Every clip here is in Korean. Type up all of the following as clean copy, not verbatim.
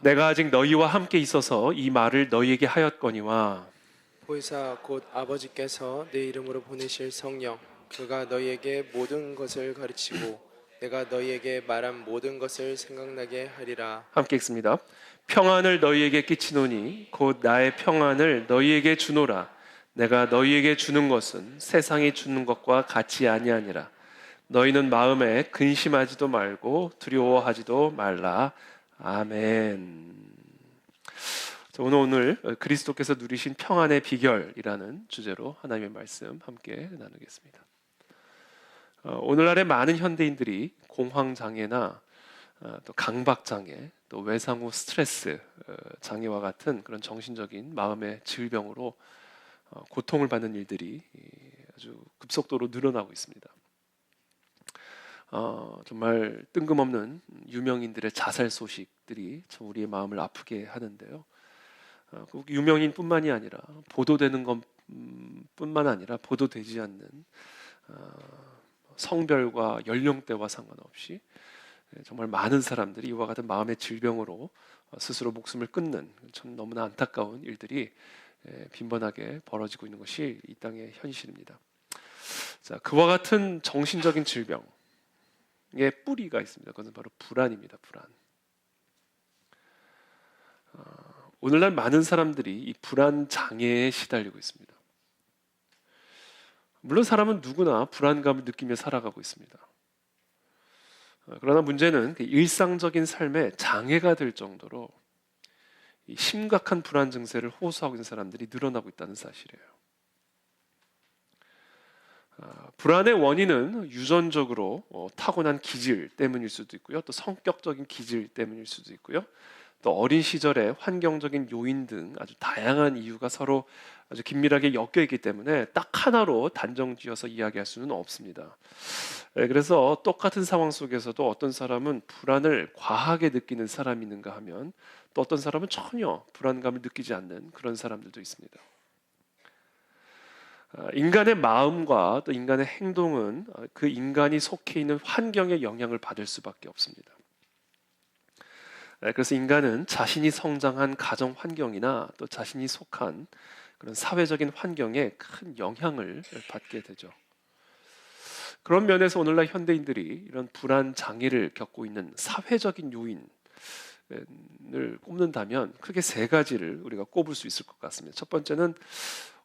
내가 아직 너희와 함께 있어서 이 말을 너희에게 하였거니와 보혜사 곧 아버지께서 내 이름으로 보내실 성령 그가 너희에게 모든 것을 가르치고 내가 너희에게 말한 모든 것을 생각나게 하리라. 함께 읽습니다. 평안을 너희에게 끼치노니 곧 나의 평안을 너희에게 주노라. 내가 너희에게 주는 것은 세상이 주는 것과 같이 아니하니라. 너희는 마음에 근심하지도 말고 두려워하지도 말라. 아멘. 오늘 그리스도께서 누리신 평안의 비결이라는 주제로 하나님의 말씀 함께 나누겠습니다. 오늘날의 많은 현대인들이 공황장애나 또 강박장애, 또 외상후 스트레스 장애와 같은 그런 정신적인 마음의 질병으로 고통을 받는 일들이 아주 급속도로 늘어나고 있습니다. 정말 뜬금없는 유명인들의 자살 소식들이 참 우리의 마음을 아프게 하는데요. 유명인뿐만이 아니라 보도되는 것뿐만 아니라 보도되지 않는 성별과 연령대와 상관없이 정말 많은 사람들이 이와 같은 마음의 질병으로 스스로 목숨을 끊는 참 너무나 안타까운 일들이 빈번하게 벌어지고 있는 것이 이 땅의 현실입니다. 자, 그와 같은 정신적인 질병의 뿌리가 있습니다. 그것은 바로 불안입니다. 불안. 오늘날 많은 사람들이 이 불안 장애에 시달리고 있습니다. 물론 사람은 누구나 불안감을 느끼며 살아가고 있습니다. 그러나 문제는 일상적인 삶에 장애가 될 정도로 이 심각한 불안 증세를 호소하고 있는 사람들이 늘어나고 있다는 사실이에요. 불안의 원인은 유전적으로 타고난 기질 때문일 수도 있고요. 또 성격적인 기질 때문일 수도 있고요. 또 어린 시절의 환경적인 요인 등 아주 다양한 이유가 서로 아주 긴밀하게 엮여 있기 때문에 딱 하나로 단정지어서 이야기할 수는 없습니다. 그래서 똑같은 상황 속에서도 어떤 사람은 불안을 과하게 느끼는 사람이 있는가 하면 또 어떤 사람은 전혀 불안감을 느끼지 않는 그런 사람들도 있습니다. 인간의 마음과 또 인간의 행동은 그 인간이 속해 있는 환경에 영향을 받을 수밖에 없습니다. 그래서 인간은 자신이 성장한 가정 환경이나 또 자신이 속한 그런 사회적인 환경에 큰 영향을 받게 되죠. 그런 면에서 오늘날 현대인들이 이런 불안 장애를 겪고 있는 사회적인 요인을 꼽는다면 크게 세 가지를 우리가 꼽을 수 있을 것 같습니다. 첫 번째는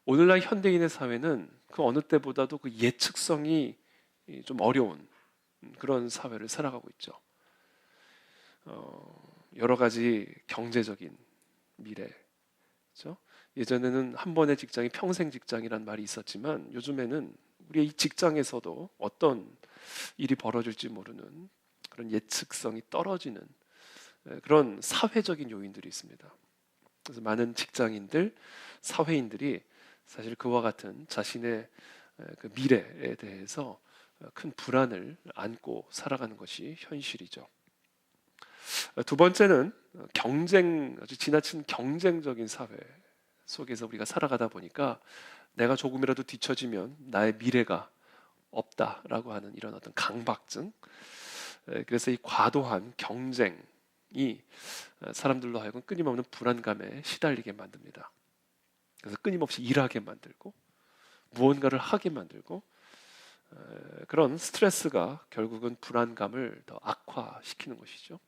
오늘날 현대인의 사회는 그 어느 때보다도 그 예측성이 좀 어려운 그런 사회를 살아가고 있죠. 여러 가지 경제적인 미래, 그렇죠? 예전에는 한 번의 직장이 평생 직장이란 말이 있었지만 요즘에는 우리의 이 직장에서도 어떤 일이 벌어질지 모르는 그런 예측성이 떨어지는 그런 사회적인 요인들이 있습니다. 그래서 많은 직장인들, 사회인들이 사실 그와 같은 자신의 그 미래에 대해서 큰 불안을 안고 살아가는 것이 현실이죠. 두 번째는 아주 지나친 경쟁적인 사회 속에서 우리가 살아가다 보니까 내가 조금이라도 뒤처지면 나의 미래가 없다라고 하는 이런 어떤 강박증. 그래서 이 과도한 경쟁이 사람들로 하여금 끊임없는 불안감에 시달리게 만듭니다. 그래서 끊임없이 일하게 만들고 무언가를 하게 만들고 그런 스트레스가 결국은 불안감을 더 악화시키는 것이죠.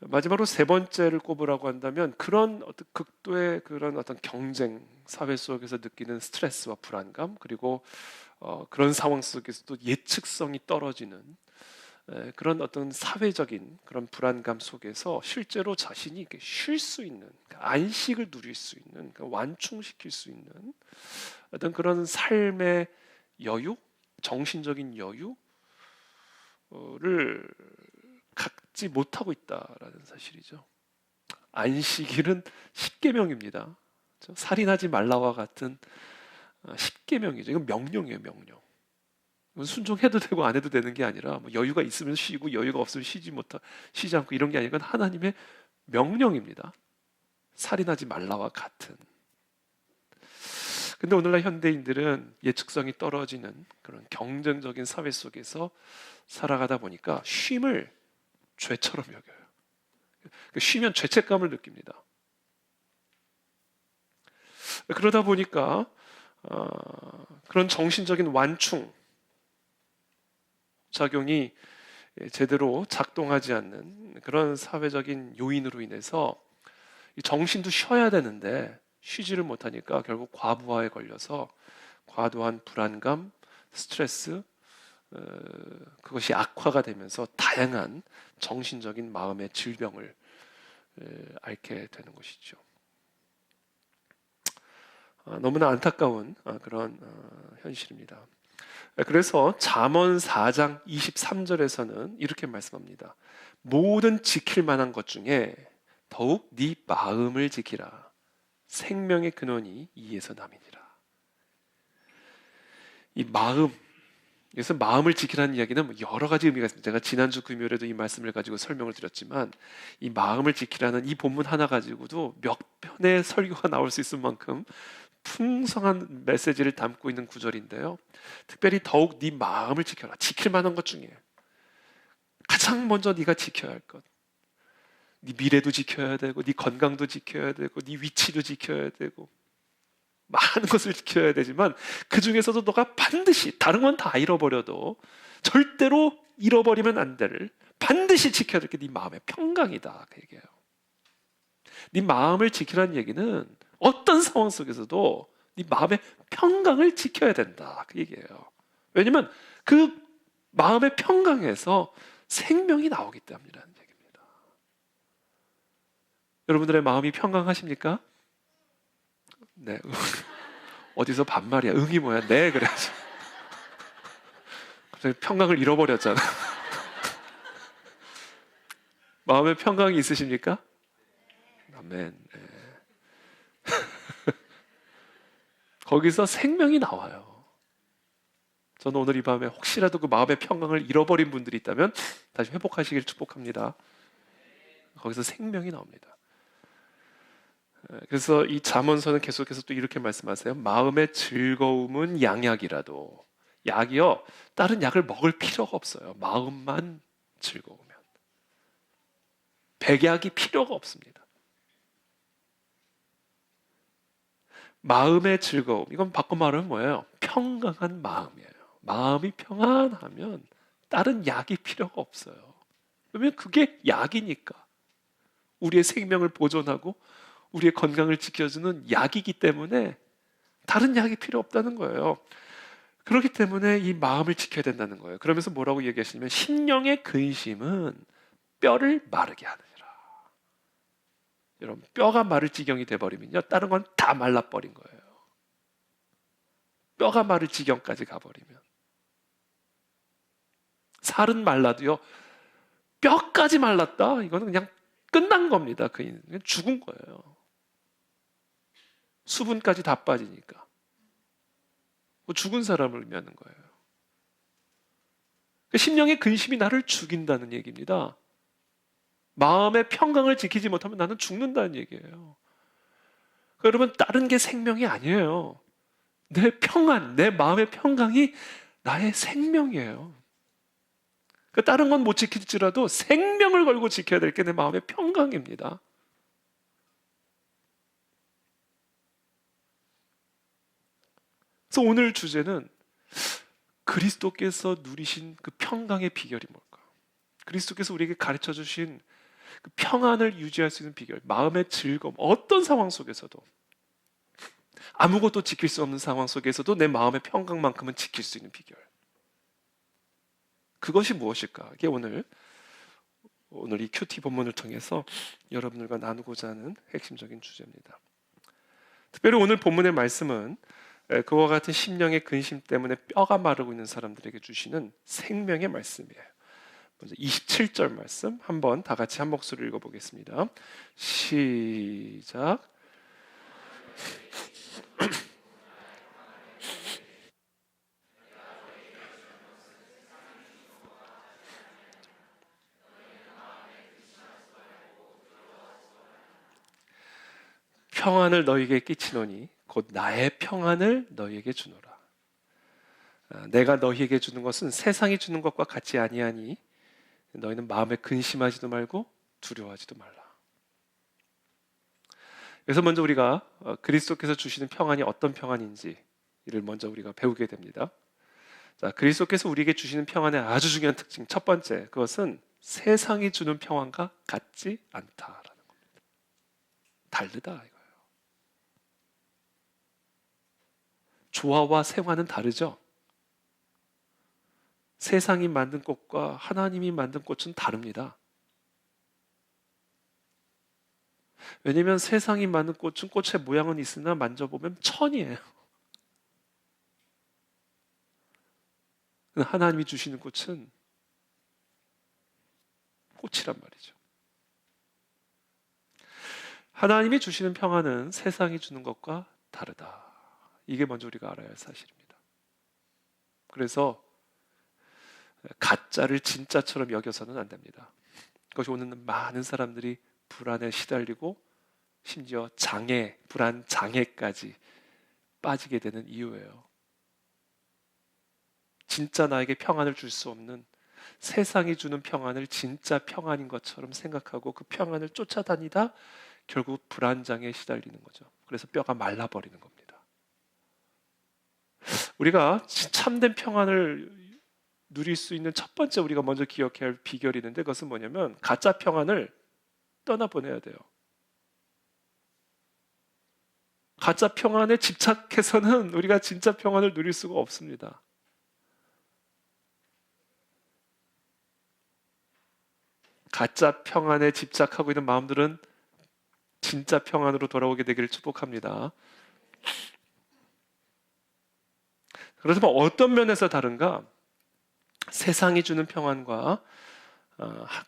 마지막으로 세 번째를 꼽으라고 한다면 그런 어떤 극도의 그런 어떤 경쟁 사회 속에서 느끼는 스트레스와 불안감 그리고 그런 상황 속에서도 예측성이 떨어지는 그런 어떤 사회적인 그런 불안감 속에서 실제로 자신이 쉴 수 있는 안식을 누릴 수 있는 완충시킬 수 있는 어떤 그런 삶의 여유, 정신적인 여유를 갖지 못하고 있다라는 사실이죠. 안식일은 10계명입니다. 살인하지 말라와 같은 10계명이죠. 이건 명령이에요, 명령. 순종해도 되고 안 해도 되는 게 아니라 뭐 여유가 있으면 쉬고 여유가 없으면 쉬지 않고 이런 게 아니라 이건 하나님의 명령입니다. 살인하지 말라와 같은. 근데 오늘날 현대인들은 예측성이 떨어지는 그런 경쟁적인 사회 속에서 살아가다 보니까 쉼을 죄처럼 여겨요. 쉬면 죄책감을 느낍니다. 그러다 보니까 그런 정신적인 완충 작용이 제대로 작동하지 않는 그런 사회적인 요인으로 인해서 이 정신도 쉬어야 되는데 쉬지를 못하니까 결국 과부하에 걸려서 과도한 불안감, 스트레스, 그것이 악화가 되면서 다양한 정신적인 마음의 질병을 앓게 되는 것이죠. 너무나 안타까운 그런 현실입니다. 그래서 잠언 4장 23절에서는 이렇게 말씀합니다. 모든 지킬 만한 것 중에 더욱 네 마음을 지키라. 생명의 근원이 이에서 남이니라. 이 마음, 그래서 마음을 지키라는 이야기는 여러 가지 의미가 있습니다. 제가 지난주 금요일에도 이 말씀을 가지고 설명을 드렸지만 이 마음을 지키라는 이 본문 하나 가지고도 몇 편의 설교가 나올 수 있을 만큼 풍성한 메시지를 담고 있는 구절인데요. 특별히 더욱 네 마음을 지켜라. 지킬 만한 것 중에 가장 먼저 네가 지켜야 할 것. 네 미래도 지켜야 되고 네 건강도 지켜야 되고 네 위치도 지켜야 되고 많은 것을 지켜야 되지만 그 중에서도 너가 반드시 다른 건 다 잃어버려도 절대로 잃어버리면 안 될 반드시 지켜야 될 게 네 마음의 평강이다 그 얘기예요. 네 마음을 지키라는 얘기는 어떤 상황 속에서도 네 마음의 평강을 지켜야 된다 그 얘기예요. 왜냐면 그 마음의 평강에서 생명이 나오기 때문이라는 얘기입니다. 여러분들의 마음이 평강하십니까? 네. 어디서 반말이야? 응이 뭐야? 네, 그래야지. 갑자기 평강을 잃어버렸잖아. 마음의 평강이 있으십니까? 아멘. 네. 거기서 생명이 나와요. 저는 오늘 이 밤에 혹시라도 그 마음의 평강을 잃어버린 분들이 있다면 다시 회복하시길 축복합니다. 거기서 생명이 나옵니다. 그래서 이 잠언서는 계속해서 또 이렇게 말씀하세요. 마음의 즐거움은 양약이라도 약이요 다른 약을 먹을 필요가 없어요. 마음만 즐거우면 백약이 필요가 없습니다. 마음의 즐거움 이건 바꿔 말하면 뭐예요? 평강한 마음이에요. 마음이 평안하면 다른 약이 필요가 없어요. 왜냐면 그게 약이니까 우리의 생명을 보존하고 우리의 건강을 지켜주는 약이기 때문에 다른 약이 필요 없다는 거예요. 그렇기 때문에 이 마음을 지켜야 된다는 거예요. 그러면서 뭐라고 얘기하시냐면 심령의 근심은 뼈를 마르게 하느니라. 여러분 뼈가 마를 지경이 돼버리면요 다른 건 다 말라버린 거예요. 뼈가 마를 지경까지 가버리면 살은 말라도요 뼈까지 말랐다 이거는 그냥 끝난 겁니다. 그냥 죽은 거예요. 수분까지 다 빠지니까 죽은 사람을 의미하는 거예요. 심령의 근심이 나를 죽인다는 얘기입니다. 마음의 평강을 지키지 못하면 나는 죽는다는 얘기예요. 여러분 다른 게 생명이 아니에요. 내 평안, 내 마음의 평강이 나의 생명이에요. 다른 건 못 지킬지라도 생명을 걸고 지켜야 될 게 내 마음의 평강입니다. 그래서 오늘 주제는 그리스도께서 누리신 그 평강의 비결이 뭘까? 그리스도께서 우리에게 가르쳐 주신 그 평안을 유지할 수 있는 비결, 마음의 즐거움, 어떤 상황 속에서도 아무것도 지킬 수 없는 상황 속에서도 내 마음의 평강만큼은 지킬 수 있는 비결. 그것이 무엇일까? 이게 오늘 이 큐티 본문을 통해서 여러분들과 나누고자 하는 핵심적인 주제입니다. 특별히 오늘 본문의 말씀은 그와 같은 심령의 근심 때문에 뼈가 마르고 있는 사람들에게 주시는 생명의 말씀이에요. 먼저 27절 말씀 한번 다 같이 한 목소리로 읽어보겠습니다. 시작. 평안을 너희에게 끼치노니 곧 나의 평안을 너희에게 주노라. 내가 너희에게 주는 것은 세상이 주는 것과 같지 아니하니 너희는 마음에 근심하지도 말고 두려워하지도 말라. 그래서 먼저 우리가 그리스도께서 주시는 평안이 어떤 평안인지 이를 먼저 우리가 배우게 됩니다. 자, 그리스도께서 우리에게 주시는 평안의 아주 중요한 특징 첫 번째, 그것은 세상이 주는 평안과 같지 않다라는 겁니다. 다르다 이거예요. 조화와 생화는 다르죠. 세상이 만든 꽃과 하나님이 만든 꽃은 다릅니다. 왜냐하면 세상이 만든 꽃은 꽃의 모양은 있으나 만져보면 천이에요. 하나님이 주시는 꽃은 꽃이란 말이죠. 하나님이 주시는 평안은 세상이 주는 것과 다르다. 이게 먼저 우리가 알아야 할 사실입니다. 그래서 가짜를 진짜처럼 여겨서는 안 됩니다. 그것이 오늘 많은 사람들이 불안에 시달리고 심지어 장애, 불안 장애까지 빠지게 되는 이유예요. 진짜 나에게 평안을 줄 수 없는 세상이 주는 평안을 진짜 평안인 것처럼 생각하고 그 평안을 쫓아다니다 결국 불안장애에 시달리는 거죠. 그래서 뼈가 말라버리는 겁니다. 우리가 참된 평안을 누릴 수 있는 첫 번째 우리가 먼저 기억해야 할 비결이 있는데 그것은 뭐냐면 가짜 평안을 떠나보내야 돼요. 가짜 평안에 집착해서는 우리가 진짜 평안을 누릴 수가 없습니다. 가짜 평안에 집착하고 있는 마음들은 진짜 평안으로 돌아오게 되기를 축복합니다. 그렇다면 어떤 면에서 다른가? 세상이 주는 평안과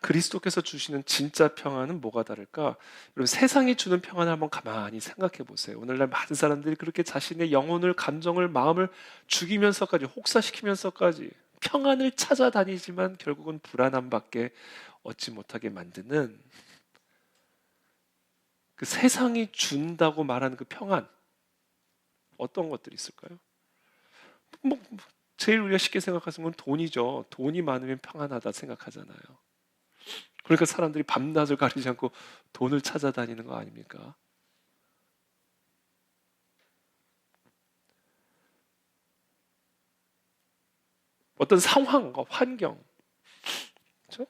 그리스도께서 주시는 진짜 평안은 뭐가 다를까? 여러분, 세상이 주는 평안을 한번 가만히 생각해 보세요. 오늘날 많은 사람들이 그렇게 자신의 영혼을, 감정을, 마음을 죽이면서까지, 혹사시키면서까지 평안을 찾아다니지만 결국은 불안함밖에 얻지 못하게 만드는 그 세상이 준다고 말하는 그 평안, 어떤 것들이 있을까요? 제일 우리가 쉽게 생각하는 건 돈이죠. 돈이 많으면 평안하다 생각하잖아요. 그러니까 사람들이 밤낮을 가리지 않고 돈을 찾아다니는 거 아닙니까? 어떤 상황과 환경, 그렇죠?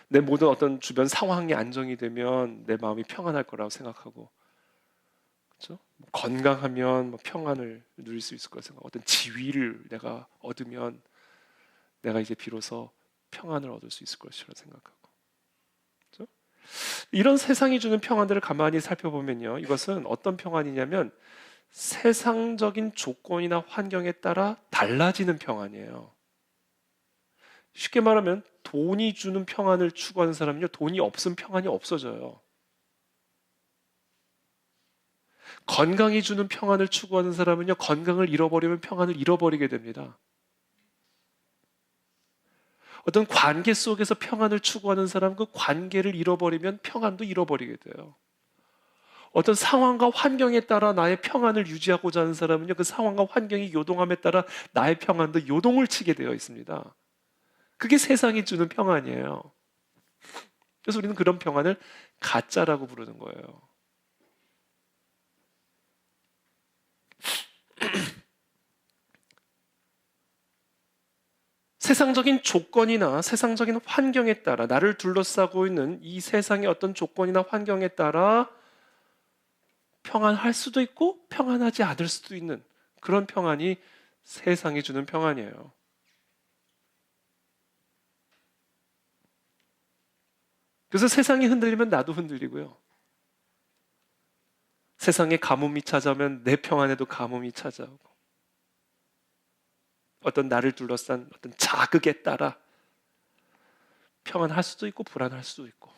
내 모든 어떤 주변 상황이 안정이 되면 내 마음이 평안할 거라고 생각하고, 그렇죠? 건강하면 평안을 누릴 수 있을 거라고 생각하고, 어떤 지위를 내가 얻으면 내가 이제 비로소 평안을 얻을 수 있을 것이라고 생각하고, 그렇죠? 이런 세상이 주는 평안들을 가만히 살펴보면요, 이것은 어떤 평안이냐면 세상적인 조건이나 환경에 따라 달라지는 평안이에요. 쉽게 말하면 돈이 주는 평안을 추구하는 사람은요, 돈이 없으면 평안이 없어져요. 건강이 주는 평안을 추구하는 사람은요, 건강을 잃어버리면 평안을 잃어버리게 됩니다. 어떤 관계 속에서 평안을 추구하는 사람은 그 관계를 잃어버리면 평안도 잃어버리게 돼요. 어떤 상황과 환경에 따라 나의 평안을 유지하고자 하는 사람은요, 그 상황과 환경이 요동함에 따라 나의 평안도 요동을 치게 되어 있습니다. 그게 세상이 주는 평안이에요. 그래서 우리는 그런 평안을 가짜라고 부르는 거예요. 세상적인 조건이나 세상적인 환경에 따라 나를 둘러싸고 있는 이 세상의 어떤 조건이나 환경에 따라 평안할 수도 있고 평안하지 않을 수도 있는 그런 평안이 세상이 주는 평안이에요. 그래서 세상이 흔들리면 나도 흔들리고요. 세상에 가뭄이 찾아오면 내 평안에도 가뭄이 찾아오고, 어떤 나를 둘러싼 어떤 자극에 따라 평안할 수도 있고 불안할 수도 있고,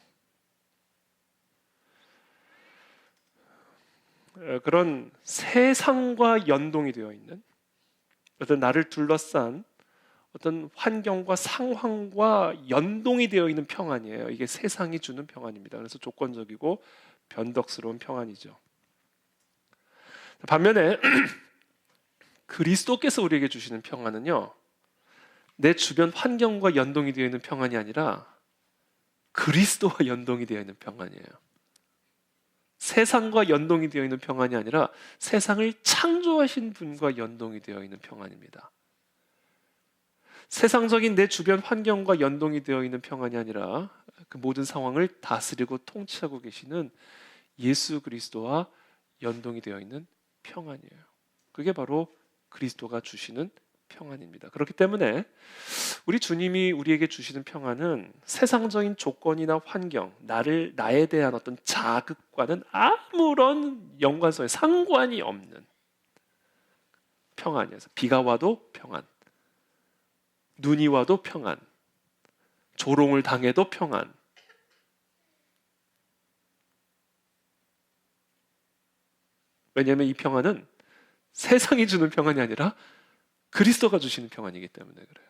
그런 세상과 연동이 되어 있는 어떤 나를 둘러싼 어떤 환경과 상황과 연동이 되어 있는 평안이에요. 이게 세상이 주는 평안입니다. 그래서 조건적이고 변덕스러운 평안이죠. 반면에 그리스도께서 우리에게 주시는 평안은요, 내 주변 환경과 연동이 되어 있는 평안이 아니라 그리스도와 연동이 되어 있는 평안이에요. 세상과 연동이 되어 있는 평안이 아니라 세상을 창조하신 분과 연동이 되어 있는 평안입니다. 세상적인 내 주변 환경과 연동이 되어 있는 평안이 아니라 그 모든 상황을 다스리고 통치하고 계시는 예수 그리스도와 연동이 되어 있는 평안이에요. 그게 바로 그리스도가 주시는 평안입니다. 그렇기 때문에 우리 주님이 우리에게 주시는 평안은 세상적인 조건이나 환경, 나에 대한 어떤 자극과는 아무런 연관성에 상관이 없는 평안이어요. 비가 와도 평안, 눈이 와도 평안, 조롱을 당해도 평안. 왜냐하면 이 평안은 세상이 주는 평안이 아니라 그리스도가 주시는 평안이기 때문에 그래요.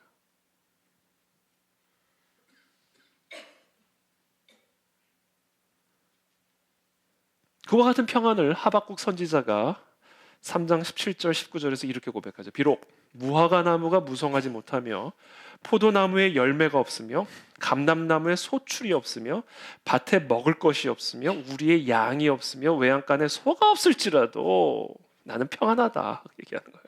그와 같은 평안을 하박국 선지자가 3장 17절 19절에서 이렇게 고백하죠. 비록 무화과 나무가 무성하지 못하며 포도나무에 열매가 없으며 감람나무에 소출이 없으며 밭에 먹을 것이 없으며 우리의 양이 없으며 외양간에 소가 없을지라도 나는 평안하다 얘기하는 거예요.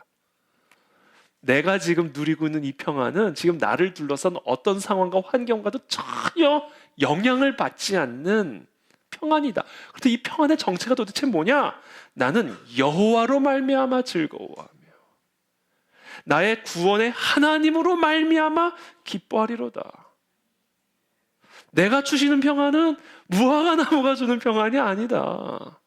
내가 지금 누리고 있는 이 평안은 지금 나를 둘러싼 어떤 상황과 환경과도 전혀 영향을 받지 않는 평안이다. 그런데 이 평안의 정체가 도대체 뭐냐? 나는 여호와로 말미암아 즐거워하며 나의 구원의 하나님으로 말미암아 기뻐하리로다. 내가 주시는 평안은 무화과 나무가 주는 평안이 아니다.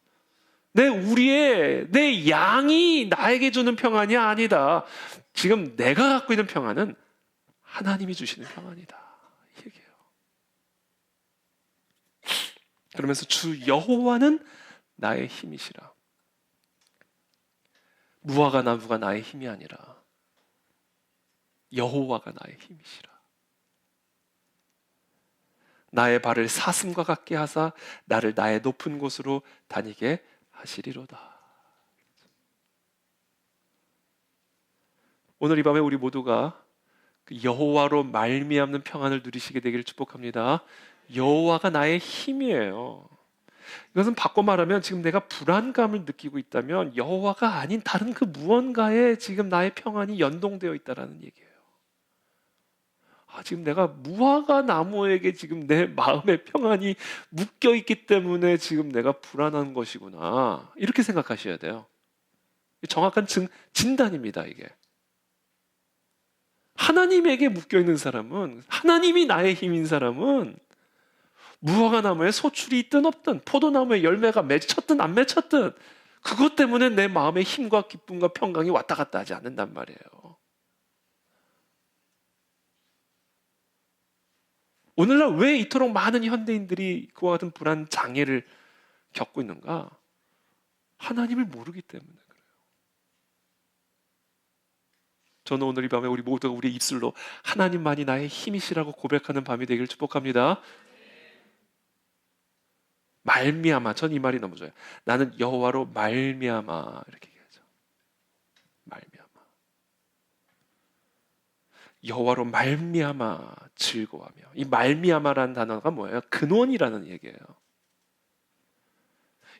내 양이 나에게 주는 평안이 아니다. 지금 내가 갖고 있는 평안은 하나님이 주시는 평안이다. 이 얘기예요. 그러면서 주 여호와는 나의 힘이시라. 무화과 나무가 나의 힘이 아니라 여호와가 나의 힘이시라. 나의 발을 사슴과 같게 하사 나를 나의 높은 곳으로 다니게 하시리로다. 오늘 이 밤에 우리 모두가 그 여호와로 말미암는 평안을 누리시게 되기를 축복합니다. 여호와가 나의 힘이에요. 이것은 바꿔 말하면 지금 내가 불안감을 느끼고 있다면 여호와가 아닌 다른 그 무언가에 지금 나의 평안이 연동되어 있다는 얘기예요. 지금 내가 무화과 나무에게 지금 내 마음의 평안이 묶여 있기 때문에 지금 내가 불안한 것이구나. 이렇게 생각하셔야 돼요. 정확한 진단입니다, 이게. 하나님에게 묶여 있는 사람은, 하나님이 나의 힘인 사람은 무화과 나무에 소출이 있든 없든 포도나무에 열매가 맺혔든 안 맺혔든 그것 때문에 내 마음의 힘과 기쁨과 평강이 왔다 갔다 하지 않는단 말이에요. 오늘날 왜 이토록 많은 현대인들이 그와 같은 불안 장애를 겪고 있는가? 하나님을 모르기 때문에 그래요. 저는 오늘 이 밤에 우리 모두가 우리의 입술로 하나님만이 나의 힘이시라고 고백하는 밤이 되기를 축복합니다. 말미암아, 전 이 말이 너무 좋아요. 나는 여호와로 말미암아 이렇게 얘기하죠. 말미암아. 여호와로 말미암아 즐거워하며. 이 말미암아라는 단어가 뭐예요? 근원이라는 얘기예요.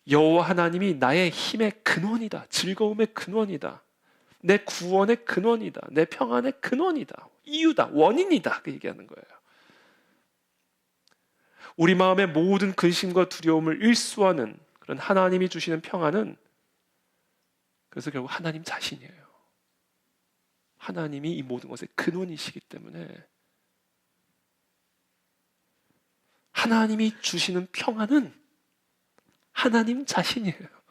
여호와 하나님이 나의 힘의 근원이다. 즐거움의 근원이다. 내 구원의 근원이다. 내 평안의 근원이다. 이유다. 원인이다. 그 얘기하는 거예요. 우리 마음의 모든 근심과 두려움을 일수하는 그런 하나님이 주시는 평안은 그래서 결국 하나님 자신이에요. 하나님이 이 모든 것의 근원이시기 때문에 하나님이 주시는 평안은 하나님 자신이에요.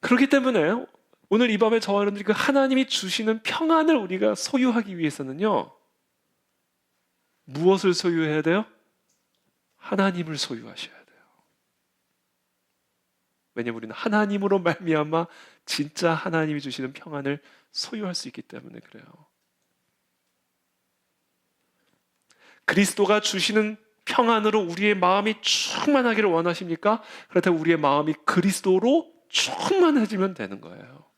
그렇기 때문에 오늘 이 밤에 저와 여러분들이 그 하나님이 주시는 평안을 우리가 소유하기 위해서는요, 무엇을 소유해야 돼요? 하나님을 소유하셔야 돼요. 왜냐하면 우리는 하나님으로 말미암아 진짜 하나님이 주시는 평안을 소유할 수 있기 때문에 그래요. 그리스도가 주시는 평안으로 우리의 마음이 충만하기를 원하십니까? 그렇다면 우리의 마음이 그리스도로 충만해지면 되는 거예요.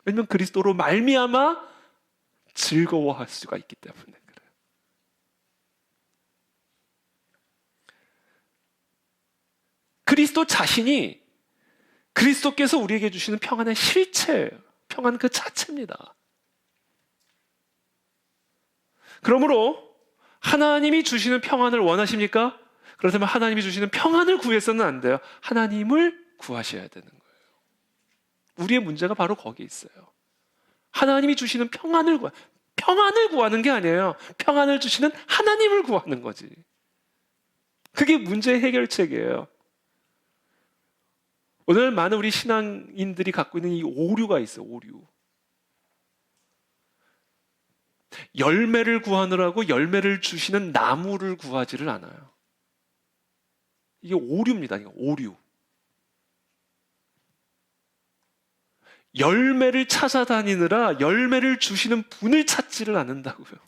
왜냐하면 그리스도로 말미암아 즐거워할 수가 있기 때문에 그래요. 그리스도 자신이 그리스도께서 우리에게 주시는 평안의 실체예요. 평안 그 자체입니다. 그러므로 하나님이 주시는 평안을 원하십니까? 그렇다면 하나님이 주시는 평안을 구해서는 안 돼요. 하나님을 구하셔야 되는 거예요. 우리의 문제가 바로 거기에 있어요. 하나님이 주시는 평안을 구하는 게 아니에요. 평안을 주시는 하나님을 구하는 거지. 그게 문제의 해결책이에요. 오늘 많은 우리 신앙인들이 갖고 있는 이 오류가 있어요. 오류. 열매를 구하느라고 열매를 주시는 나무를 구하지를 않아요. 이게 오류입니다. 이게 오류. 열매를 찾아다니느라 열매를 주시는 분을 찾지를 않는다고요.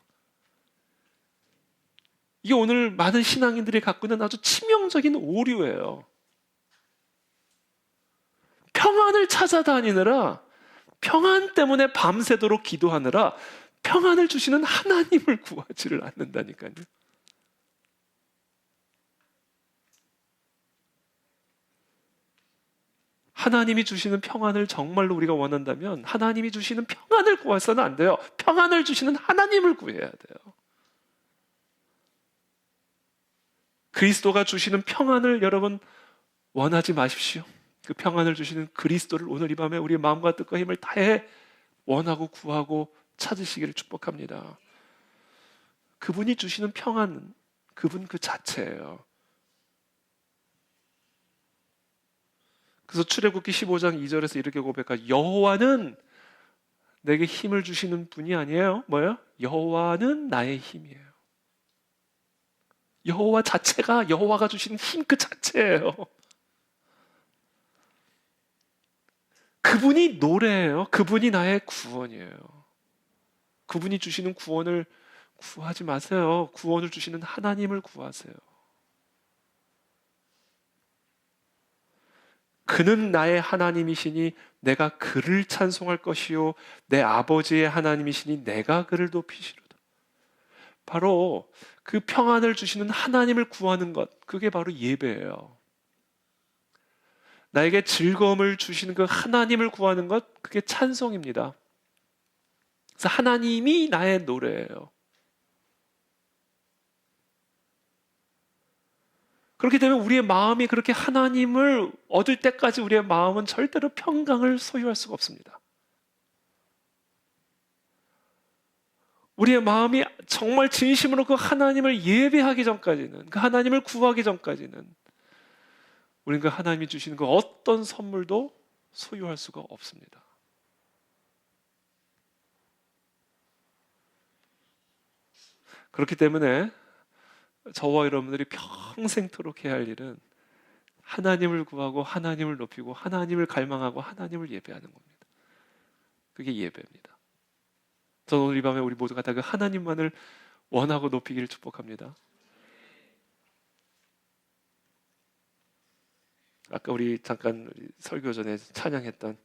이게 오늘 많은 신앙인들이 갖고 있는 아주 치명적인 오류예요. 평안을 찾아다니느라, 평안 때문에 밤새도록 기도하느라 평안을 주시는 하나님을 구하지를 않는다니까요. 하나님이 주시는 평안을 정말로 우리가 원한다면 하나님이 주시는 평안을 구해서는 안 돼요. 평안을 주시는 하나님을 구해야 돼요. 그리스도가 주시는 평안을 여러분 원하지 마십시오. 그 평안을 주시는 그리스도를 오늘 이 밤에 우리의 마음과 뜻과 힘을 다해 원하고 구하고 찾으시기를 축복합니다. 그분이 주시는 평안은 그분 그 자체예요. 그래서 출애굽기 15장 2절에서 이렇게 고백하죠. 여호와는 내게 힘을 주시는 분이 아니에요. 뭐예요? 여호와는 나의 힘이에요. 여호와 자체가 여호와가 주시는 힘 그 자체예요. 그분이 노래예요. 그분이 나의 구원이에요. 그분이 주시는 구원을 구하지 마세요. 구원을 주시는 하나님을 구하세요. 그는 나의 하나님이시니 내가 그를 찬송할 것이요 내 아버지의 하나님이시니 내가 그를 높이시로다. 바로 그 평안을 주시는 하나님을 구하는 것, 그게 바로 예배예요. 나에게 즐거움을 주시는 그 하나님을 구하는 것, 그게 찬송입니다. 그래서 하나님이 나의 노래예요. 그렇기 때문에 우리의 마음이 그렇게 하나님을 얻을 때까지 우리의 마음은 절대로 평강을 소유할 수가 없습니다. 우리의 마음이 정말 진심으로 그 하나님을 예배하기 전까지는, 그 하나님을 구하기 전까지는 우리는 그 하나님이 주시는 그 어떤 선물도 소유할 수가 없습니다. 그렇기 때문에 저와 여러분들이 평생토록 해야 할 일은 하나님을 구하고 하나님을 높이고 하나님을 갈망하고 하나님을 예배하는 겁니다. 그게 예배입니다. 저는 오늘 이 밤에 우리 모두가 다 그 하나님만을 원하고 높이기를 축복합니다. 아까 우리 잠깐 설교 전에 찬양했던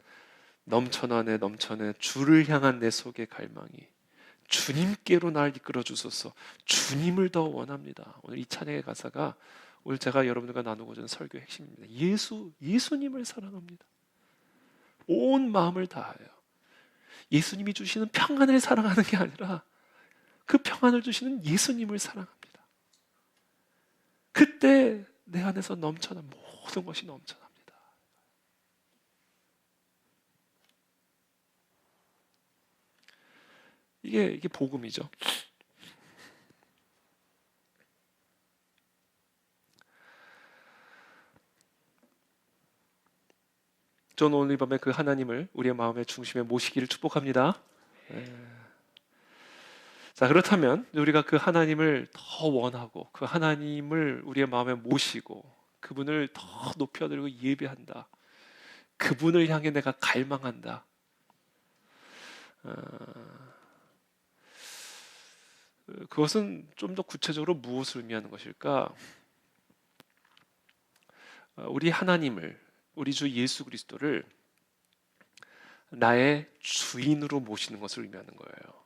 넘쳐나네 넘쳐네 주를 향한 내 속의 갈망이 주님께로 날 이끌어 주소서. 주님을 더 원합니다. 오늘 이 찬양의 가사가 오늘 제가 여러분들과 나누고자 하는 설교의 핵심입니다. 예수님을 사랑합니다. 온 마음을 다하여. 예수님이 주시는 평안을 사랑하는 게 아니라 그 평안을 주시는 예수님을 사랑합니다. 그때 내 안에서 넘쳐난 모든 것이 넘쳐납니다. 이게 복음이죠. 저는 오늘 이 밤에 그 하나님을 우리의 마음의 중심에 모시기를 축복합니다. 자, 그렇다면 우리가 그 하나님을 더 원하고 그 하나님을 우리의 마음에 모시고 그분을 더 높여드리고 예배한다. 그분을 향해 내가 갈망한다. 그것은 좀 더 구체적으로 무엇을 의미하는 것일까? 우리 하나님을, 우리 주 예수 그리스도를 나의 주인으로 모시는 것을 의미하는 거예요.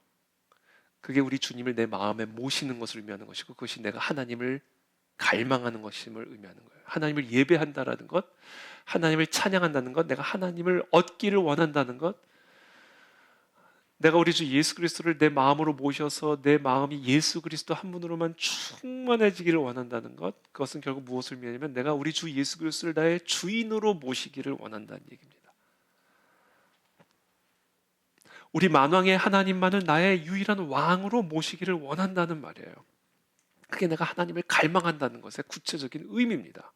그게 우리 주님을 내 마음에 모시는 것을 의미하는 것이고 그것이 내가 하나님을 갈망하는 것임을 의미하는 거예요. 하나님을 예배한다라는 것, 하나님을 찬양한다는 것, 내가 하나님을 얻기를 원한다는 것, 내가 우리 주 예수 그리스도를 내 마음으로 모셔서 내 마음이 예수 그리스도 한 분으로만 충만해지기를 원한다는 것, 그것은 결국 무엇을 의미하냐면 내가 우리 주 예수 그리스도를 나의 주인으로 모시기를 원한다는 얘기입니다. 우리 만왕의 하나님만을 나의 유일한 왕으로 모시기를 원한다는 말이에요. 그게 내가 하나님을 갈망한다는 것의 구체적인 의미입니다.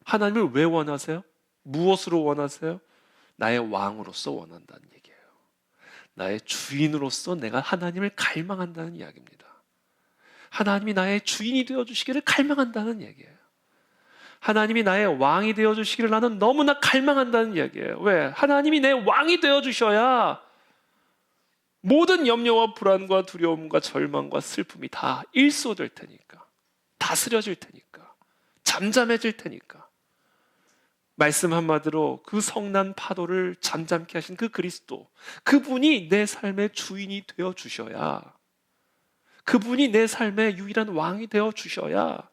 하나님을 왜 원하세요? 무엇으로 원하세요? 나의 왕으로서 원한다는 얘기예요. 나의 주인으로서 내가 하나님을 갈망한다는 이야기입니다. 하나님이 나의 주인이 되어주시기를 갈망한다는 얘기예요. 하나님이 나의 왕이 되어주시기를 나는 너무나 갈망한다는 이야기예요. 왜? 하나님이 내 왕이 되어주셔야 모든 염려와 불안과 두려움과 절망과 슬픔이 다 일소될 테니까, 다스려질 테니까, 잠잠해질 테니까. 말씀 한마디로 그 성난 파도를 잠잠케 하신 그 그리스도, 그분이 내 삶의 주인이 되어주셔야, 그분이 내 삶의 유일한 왕이 되어주셔야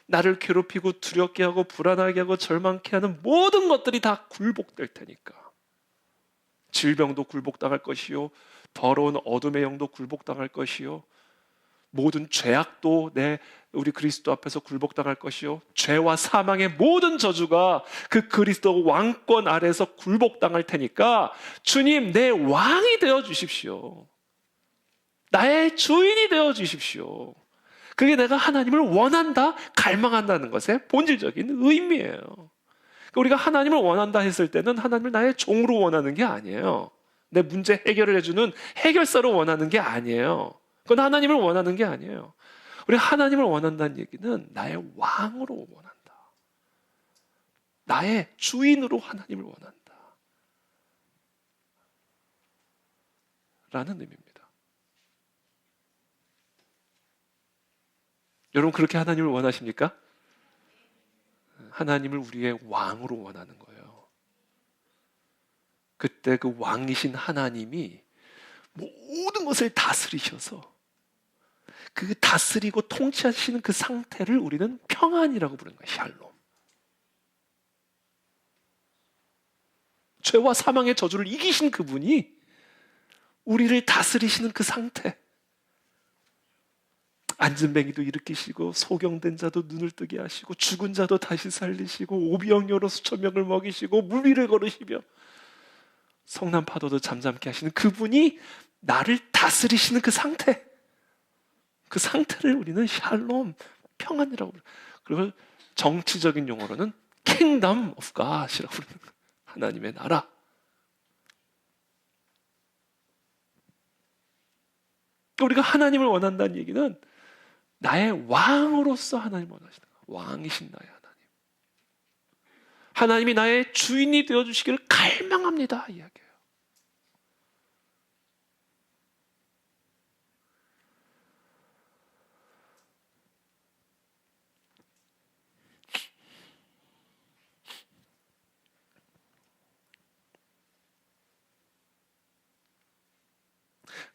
나를 괴롭히고 두렵게 하고 불안하게 하고 절망케 하는 모든 것들이 다 굴복될 테니까. 질병도 굴복당할 것이요, 더러운 어둠의 영도 굴복당할 것이요, 모든 죄악도 우리 그리스도 앞에서 굴복당할 것이요, 죄와 사망의 모든 저주가 그 그리스도 왕권 아래에서 굴복당할 테니까 주님, 내 왕이 되어 주십시오. 나의 주인이 되어 주십시오. 그게 내가 하나님을 원한다, 갈망한다는 것의 본질적인 의미예요. 그러니까 우리가 하나님을 원한다 했을 때는 하나님을 나의 종으로 원하는 게 아니에요. 내 문제 해결을 해주는 해결사로 원하는 게 아니에요. 그건 하나님을 원하는 게 아니에요. 우리가 하나님을 원한다는 얘기는 나의 왕으로 원한다. 나의 주인으로 하나님을 원한다. 라는 의미입니다. 여러분, 그렇게 하나님을 원하십니까? 하나님을 우리의 왕으로 원하는 거예요. 그때 그 왕이신 하나님이 모든 것을 다스리셔서 그 다스리고 통치하시는 그 상태를 우리는 평안이라고 부르는 거예요. 샬롬. 죄와 사망의 저주를 이기신 그분이 우리를 다스리시는 그 상태. 안진뱅이도 일으키시고 소경된 자도 눈을 뜨게 하시고 죽은 자도 다시 살리시고 오비영여로 수천 명을 먹이시고 물 위를 걸으시며 성난 파도도 잠잠케 하시는 그분이 나를 다스리시는 그 상태, 그 상태를 우리는 샬롬, 평안이라고 부르는 거예요. 그리고 정치적인 용어로는 Kingdom of God이라고 부르는 거예요. 하나님의 나라. 우리가 하나님을 원한다는 얘기는 나의 왕으로서 하나님을 원하시는 거예요. 왕이신 나의 하나님. 하나님이 나의 주인이 되어주시기를 갈망합니다. 이 이야기예요.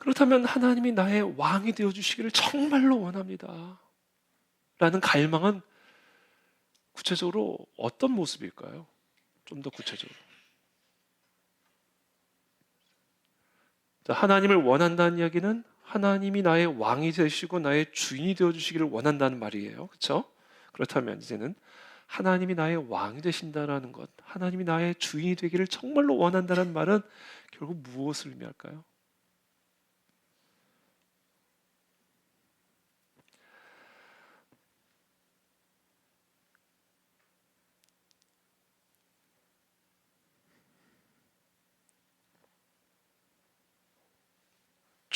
그렇다면 하나님이 나의 왕이 되어주시기를 정말로 원합니다. 라는 갈망은 구체적으로 어떤 모습일까요? 좀 더 구체적으로. 자, 하나님을 원한다는 이야기는 하나님이 나의 왕이 되시고 나의 주인이 되어주시기를 원한다는 말이에요. 그렇죠? 그렇다면 이제는 하나님이 나의 왕이 되신다라는 것, 하나님이 나의 주인이 되기를 정말로 원한다는 말은 결국 무엇을 의미할까요?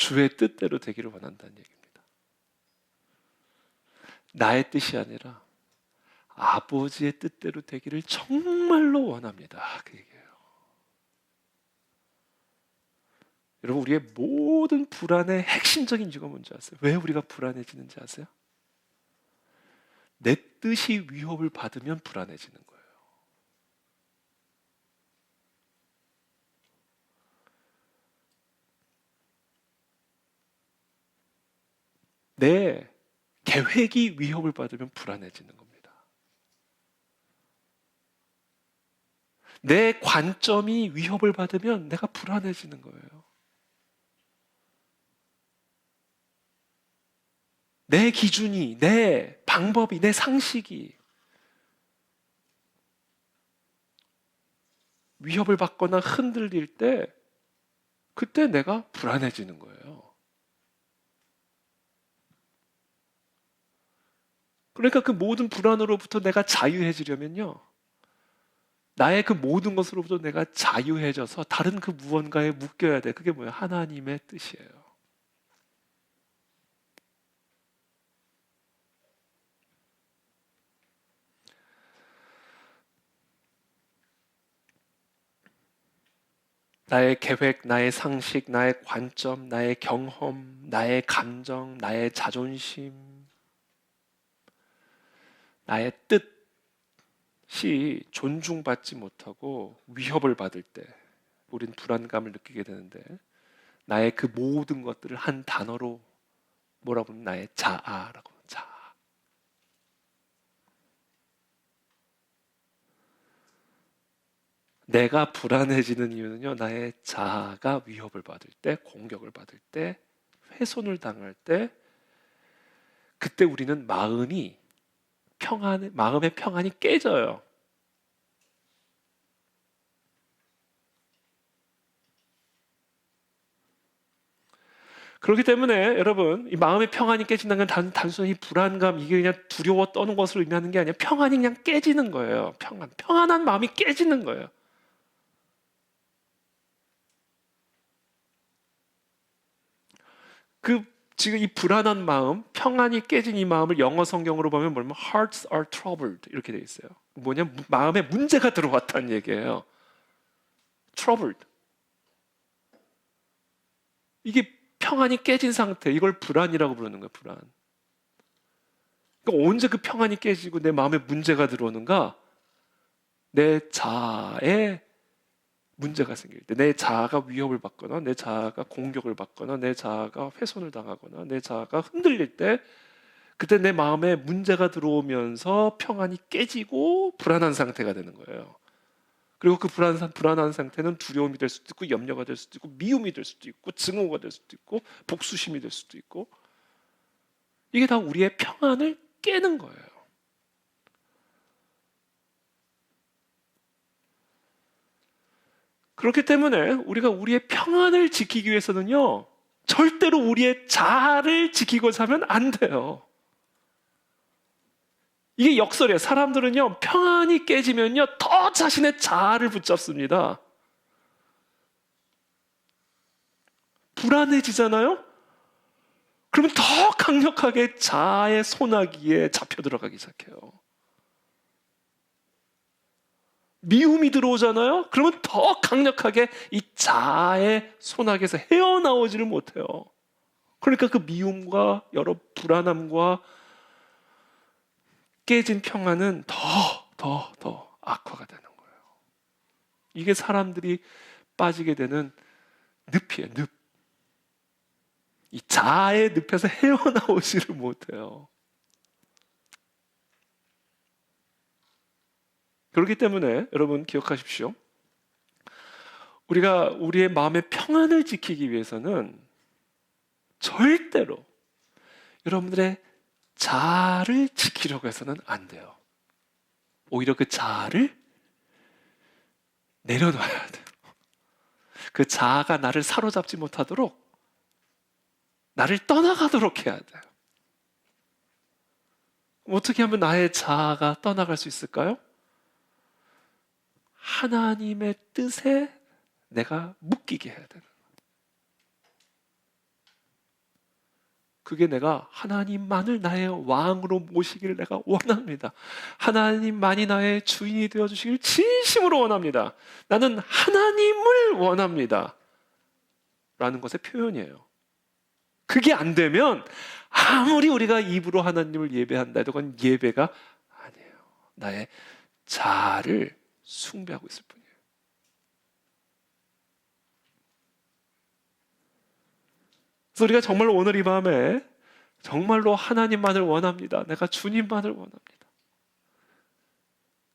주의 뜻대로 되기를 원한다는 얘기입니다. 나의 뜻이 아니라 아버지의 뜻대로 되기를 정말로 원합니다. 그 얘기예요. 여러분, 우리의 모든 불안의 핵심적인 이유가 뭔지 아세요? 왜 우리가 불안해지는지 아세요? 내 뜻이 위협을 받으면 불안해지는 거예요. 내 계획이 위협을 받으면 불안해지는 겁니다. 내 관점이 위협을 받으면 내가 불안해지는 거예요. 내 기준이, 내 방법이, 내 상식이 위협을 받거나 흔들릴 때 그때 내가 불안해지는 거예요. 그러니까 그 모든 불안으로부터 내가 자유해지려면요, 나의 그 모든 것으로부터 내가 자유해져서 다른 그 무언가에 묶여야 돼. 그게 뭐예요? 하나님의 뜻이에요. 나의 계획, 나의 상식, 나의 관점, 나의 경험, 나의 감정, 나의 자존심, 나의 뜻이 존중받지 못하고 위협을 받을 때 우린 불안감을 느끼게 되는데, 나의 그 모든 것들을 한 단어로 뭐라고 하면 나의 자아라고. 자아. 내가 불안해지는 이유는요, 나의 자아가 위협을 받을 때, 공격을 받을 때, 훼손을 당할 때, 그때 우리는 마음의 평안이 깨져요. 그렇기 때문에 여러분, 이 마음의 평안이 깨진다는 건 단순히 불안감, 이게 그냥 두려워 떠는 것을 의미하는 게 아니라 평안이 그냥 깨지는 거예요. 평안한 마음이 깨지는 거예요. 지금 이 불안한 마음, 평안이 깨진 이 마음을 영어 성경으로 보면 뭐냐면 hearts are troubled 이렇게 돼 있어요. 뭐냐면 마음에 문제가 들어왔다는 얘기예요. troubled. 이게 평안이 깨진 상태, 이걸 불안이라고 부르는 거예요. 불안. 그러니까 언제 그 평안이 깨지고 내 마음에 문제가 들어오는가? 내 자아에 문제가 생길 때, 내 자아가 위협을 받거나 내 자아가 공격을 받거나 내 자아가 훼손을 당하거나 내 자아가 흔들릴 때, 그때 내 마음에 문제가 들어오면서 평안이 깨지고 불안한 상태가 되는 거예요. 그리고 그 불안한 상태는 두려움이 될 수도 있고 염려가 될 수도 있고 미움이 될 수도 있고 증오가 될 수도 있고 복수심이 될 수도 있고, 이게 다 우리의 평안을 깨는 거예요. 그렇기 때문에 우리가 우리의 평안을 지키기 위해서는요, 절대로 우리의 자아를 지키고 살면 안 돼요. 이게 역설이에요. 사람들은요, 평안이 깨지면요, 더 자신의 자아를 붙잡습니다. 불안해지잖아요? 그러면 더 강력하게 자아의 소나기에 잡혀 들어가기 시작해요. 미움이 들어오잖아요? 그러면 더 강력하게 이 자아의 소나기에서 헤어나오지를 못해요. 그러니까 그 미움과 여러 불안함과 깨진 평안은 더 악화가 되는 거예요. 이게 사람들이 빠지게 되는 늪이에요, 늪. 이 자아의 늪에서 헤어나오지를 못해요. 그렇기 때문에 여러분 기억하십시오. 우리가 우리의 마음의 평안을 지키기 위해서는 절대로 여러분들의 자아를 지키려고 해서는 안 돼요. 오히려 그 자아를 내려놔야 돼요. 그 자아가 나를 사로잡지 못하도록, 나를 떠나가도록 해야 돼요. 어떻게 하면 나의 자아가 떠나갈 수 있을까요? 하나님의 뜻에 내가 묶이게 해야 되는 거예요. 그게 내가 하나님만을 나의 왕으로 모시기를 내가 원합니다. 하나님만이 나의 주인이 되어주시길 진심으로 원합니다. 나는 하나님을 원합니다. 라는 것의 표현이에요. 그게 안 되면 아무리 우리가 입으로 하나님을 예배한다 해도 그건 예배가 아니에요. 나의 자아를 숭배하고 있을 뿐이에요. 그래서 우리가 정말 오늘 이 밤에 정말로 하나님만을 원합니다. 내가 주님만을 원합니다.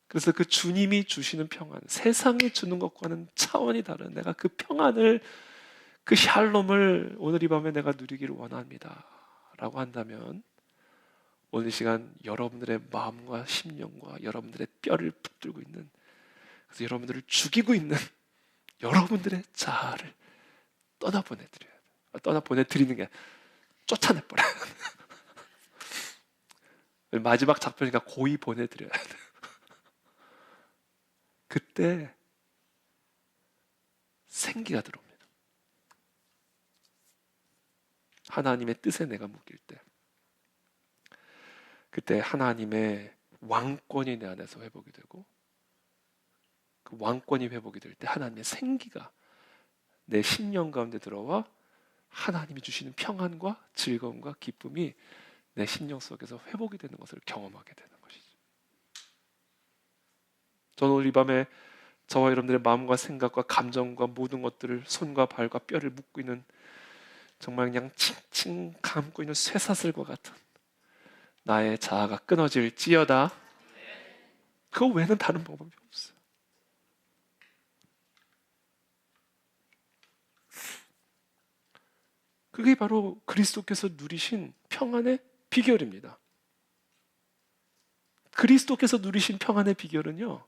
그래서 그 주님이 주시는 평안, 세상이 주는 것과는 차원이 다른 내가 그 평안을, 그 샬롬을 오늘 이 밤에 내가 누리기를 원합니다 라고 한다면, 오늘 이 시간 여러분들의 마음과 심령과 여러분들의 뼈를 붙들고 있는, 그래서 여러분들을 죽이고 있는 여러분들의 자아를 떠나보내드려야 돼요. 떠나보내드리는 게 쫓아내버려요. 마지막 작별이니까 고이 보내드려야 돼요. 그때 생기가 들어옵니다. 하나님의 뜻에 내가 묶일 때, 그때 하나님의 왕권이 내 안에서 회복이 되고, 그 왕권이 회복이 될 때 하나님의 생기가 내 심령 가운데 들어와 하나님이 주시는 평안과 즐거움과 기쁨이 내 심령 속에서 회복이 되는 것을 경험하게 되는 것이죠. 저는 오늘 이 밤에 저와 여러분들의 마음과 생각과 감정과 모든 것들을 손과 발과 뼈를 묶고 있는, 정말 그냥 칭칭 감고 있는 쇠사슬과 같은 나의 자아가 끊어질지어다. 그거 외에는 다른 방법이 없어요. 그게 바로 그리스도께서 누리신 평안의 비결입니다. 그리스도께서 누리신 평안의 비결은요,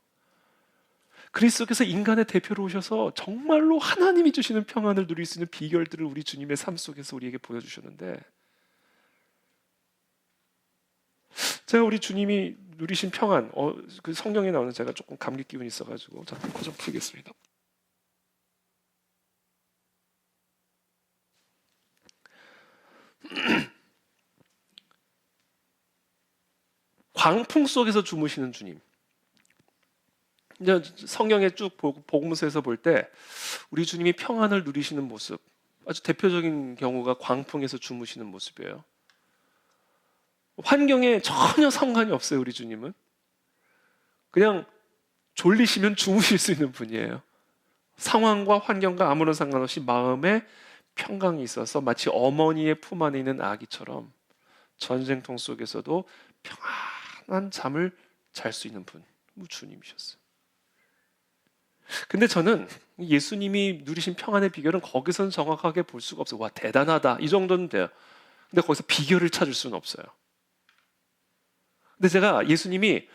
그리스도께서 인간의 대표로 오셔서 정말로 하나님이 주시는 평안을 누릴 수 있는 비결들을 우리 주님의 삶 속에서 우리에게 보여주셨는데, 제가 우리 주님이 누리신 평안, 그 성경에 나오는, 제가 조금 감기 기운이 있어가지고 잠깐 코 좀 풀겠습니다. 광풍 속에서 주무시는 주님. 이제 성경에 쭉 복음서에서 볼 때 우리 주님이 평안을 누리시는 모습, 아주 대표적인 경우가 광풍에서 주무시는 모습이에요. 환경에 전혀 상관이 없어요. 우리 주님은 그냥 졸리시면 주무실 수 있는 분이에요. 상황과 환경과 아무런 상관없이 마음에 평강이 있어서 마치 어머니의 품 안에 있는 아기처럼 전쟁통 속에서도 평안한 잠을 잘 수 있는 분, 주님이셨어요. 근데 저는 예수님이 누리신 평안의 비결은 거기서는 정확하게 볼 수가 없어요. 와, 대단하다, 이 정도는 돼요. 근데 거기서 비결을 찾을 수는 없어요. 근데 제가 예수님이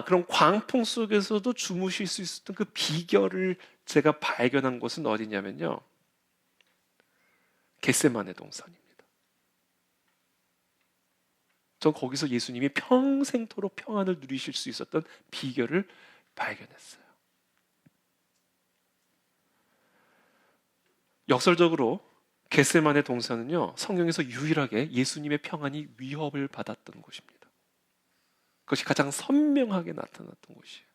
그럼 광풍 속에서도 주무실 수 있었던 그 비결을 제가 발견한 곳은 어디냐면요, 겟세마네 동산입니다. 전 거기서 예수님이 평생토록 평안을 누리실 수 있었던 비결을 발견했어요. 역설적으로 겟세마네 동산은요, 성경에서 유일하게 예수님의 평안이 위협을 받았던 곳입니다. 그것이 가장 선명하게 나타났던 곳이에요.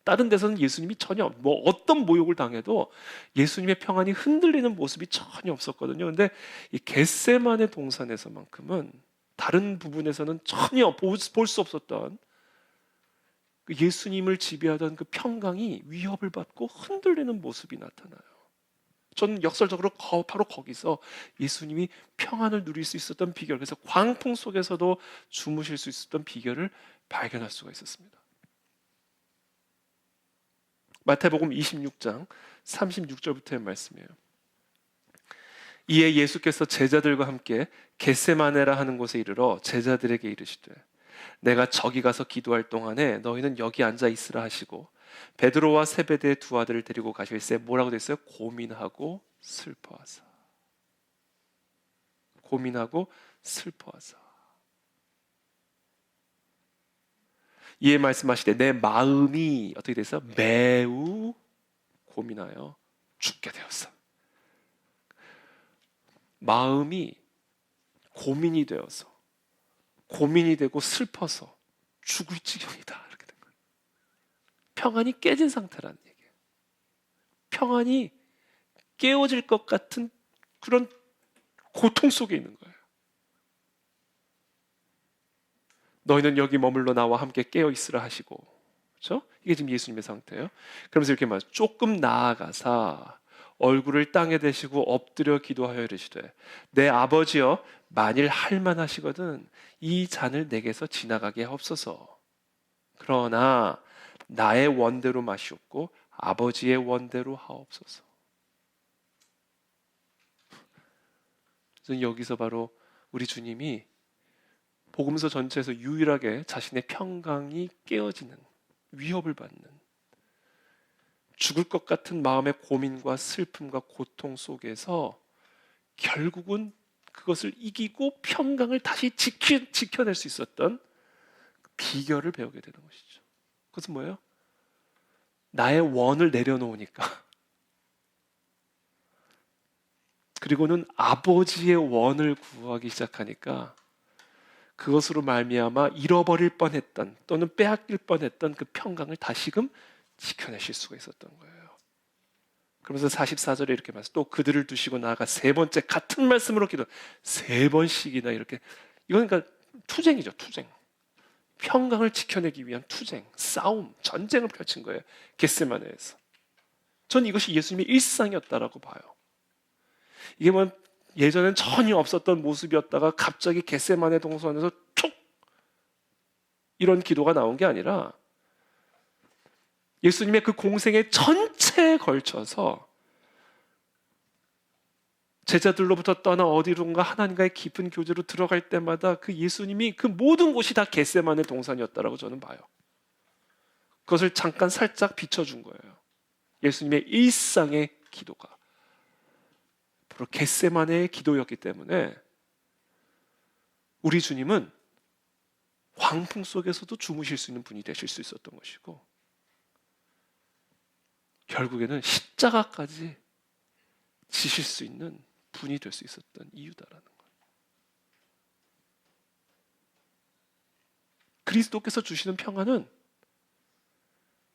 다른 데서는 예수님이 전혀 어떤 모욕을 당해도 예수님의 평안이 흔들리는 모습이 전혀 없었거든요. 근데 이 겟세마네 동산에서만큼은, 다른 부분에서는 전혀 볼 수 없었던 그 예수님을 지배하던 그 평강이 위협을 받고 흔들리는 모습이 나타나요. 저는 역설적으로 바로 거기서 예수님이 평안을 누릴 수 있었던 비결, 그래서 광풍 속에서도 주무실 수 있었던 비결을 발견할 수가 있었습니다. 마태복음 26장 36절부터의 말씀이에요. 이에 예수께서 제자들과 함께 겟세마네라 하는 곳에 이르러 제자들에게 이르시되, 내가 저기 가서 기도할 동안에 너희는 여기 앉아 있으라 하시고, 베드로와 세베대의 두 아들을 데리고 가실새 뭐라고 돼 있어요? 고민하고 슬퍼하사. 고민하고 슬퍼하사. 이에 말씀하시되 내 마음이 어떻게 돼서 매우 고민하여 죽게 되었어. 마음이 고민이 되어서, 고민이 되고 슬퍼서 죽을 지경이다, 이렇게 된 거예요. 평안이 깨진 상태라는 얘기예요. 평안이 깨어질 것 같은 그런 고통 속에 있는 거예요. 너희는 여기 머물러 나와 함께 깨어 있으라 하시고, 그렇죠? 이게 지금 예수님의 상태예요. 그러면서 이렇게 말해요. 조금 나아가사 얼굴을 땅에 대시고 엎드려 기도하여 이르시되 내 아버지여 만일 할만하시거든 이 잔을 내게서 지나가게 하옵소서. 그러나 나의 원대로 마시옵고 아버지의 원대로 하옵소서. 저는 여기서 바로 우리 주님이 복음서 전체에서 유일하게 자신의 평강이 깨어지는, 위협을 받는, 죽을 것 같은 마음의 고민과 슬픔과 고통 속에서 결국은 그것을 이기고 평강을 다시 지켜낼 수 있었던 비결을 배우게 되는 것이죠. 그것은 뭐예요? 나의 원을 내려놓으니까, 그리고는 아버지의 원을 구하기 시작하니까 그것으로 말미암아 잃어버릴 뻔했던 또는 빼앗길 뻔했던 그 평강을 다시금 지켜내실 수가 있었던 거예요. 그러면서 44절에 이렇게 말씀, 또 그들을 두시고 나아가 세 번째 같은 말씀으로 기도, 세 번씩이나 이렇게. 이건 그러니까 투쟁이죠, 투쟁. 평강을 지켜내기 위한 투쟁, 싸움, 전쟁을 펼친 거예요, 겟세마네에서. 전 이것이 예수님의 일상이었다라고 봐요. 이게 뭐 예전엔 전혀 없었던 모습이었다가 갑자기 겟세마네 동산에서 툭 이런 기도가 나온 게 아니라 예수님의 그 공생의 전체에 걸쳐서 제자들로부터 떠나 어디론가 하나님과의 깊은 교제로 들어갈 때마다 그 예수님이 그 모든 곳이 다 겟세마네 동산이었다라고 저는 봐요. 그것을 잠깐 살짝 비춰준 거예요. 예수님의 일상의 기도가 바로 겟세마네의 기도였기 때문에 우리 주님은 광풍 속에서도 주무실 수 있는 분이 되실 수 있었던 것이고, 결국에는 십자가까지 지실 수 있는 분이 될 수 있었던 이유다라는 거예요. 그리스도께서 주시는 평안은